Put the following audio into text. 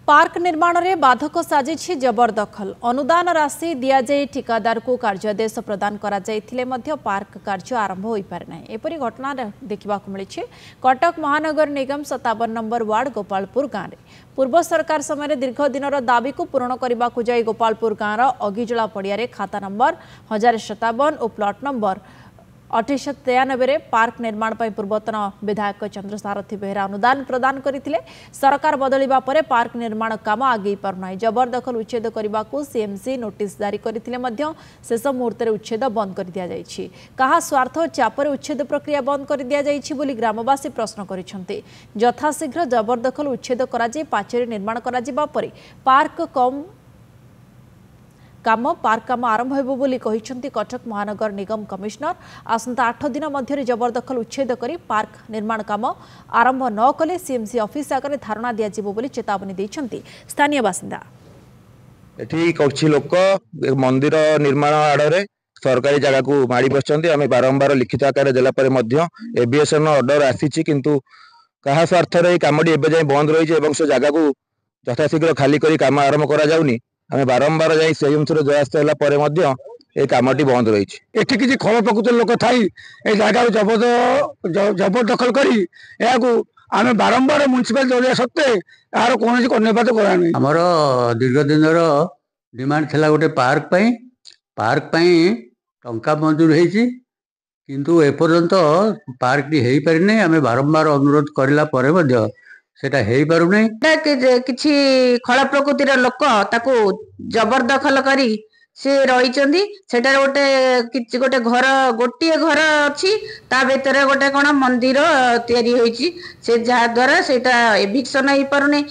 Park निर्माण में बाधक साजिछि जबरदखल। अनुदान राशि दिया जाई ठिकादार को कार्यादेश प्रदान करा जाइथिले मध्य पार्क कार्य आरंभ हो पारे ना। एपरी घटना देखा मिली कटक महानगर निगम 57 नंबर वार्ड गोपालपुर गाँव में पूर्व सरकार समय दीर्घ दिन दाबी को पूरण करने को जाई गोपालपुर गाँव अगिजला पड़िया खाता नंबर 1057 और प्लॉट नंबर 2893 पार्क निर्माण पर पूर्वतन विधायक चंद्रसारथी बेहरा अनुदान प्रदान करथिले। सरकार बदलिबा परे पार्क निर्माण काम आगे पारना। जबरदखल उच्छेद करने को सीएमसी नोटिस जारी करथिले मध्य शेष मुहूर्त उच्छेद बंद कर दिया जायछि। कहा स्वार्थ चापर उच्छेद प्रक्रिया बंद कर दिया जायछि बोली ग्रामवासी प्रश्न करिसेंति। यथाशीघ्र जबरदखल उच्छेद करा जाय पाचेरी निर्माण करा जिबा परे पार्क काम आरंभ हेबो बोली कहिसेंति कटक महानगर निगम कमिश्नर। आसंता 8 दिन मध्य जबरदखल उच्छेद करी पार्क निर्माण काम आरंभ न कले सीएमसी ऑफिस आगे धारणा दिया जिवो बोली चेतावनी दैछंति स्थानीय बासिंदा। एठी कछि लोक मंदिर निर्माण आडरे सरकारी जगह को माड़ी बसचंती। आमे बारंबार लिखित आकार देला परे मध्य एबीएसएन ऑर्डर आसीछि किंतु कहा स्वार्थ रे कामडी एबे जाय बंद रहिছে एवं से जगह को यथाशीघ्र खाली करी काम आरंभ करा जाउनी। आमे बारंबार जाई से अनुसार जयास्त होला परे मध्य ए कामटी बंद रहिছে। एठी किछि खल प्रकृति लोक थाई ए जगह जबरदखल करी याकू आमे बारंबार म्युनिसिपल जरिया सत्ते यार कोनोसी कर्णपात करा नै। हमर दीर्घ दिनर डिमांड थिला गोटे पार्क पई टंका मंजूर हेछि किंतु एपर्यंत पार्क टी हेई पारि नै। आमे बारंबार अनुरोध करला परे मध्य सेटा हेई पारु नै। किछि खळ प्रकृतिर लोक ताको जबरदखल करी से रहिचंदी। सेटा गोटे गोटे घर अछि ता भीतर गोटे कोन मंदिर तयारी होईची से जहा द्वारा सेटा एविक्शन हेई पारु नै।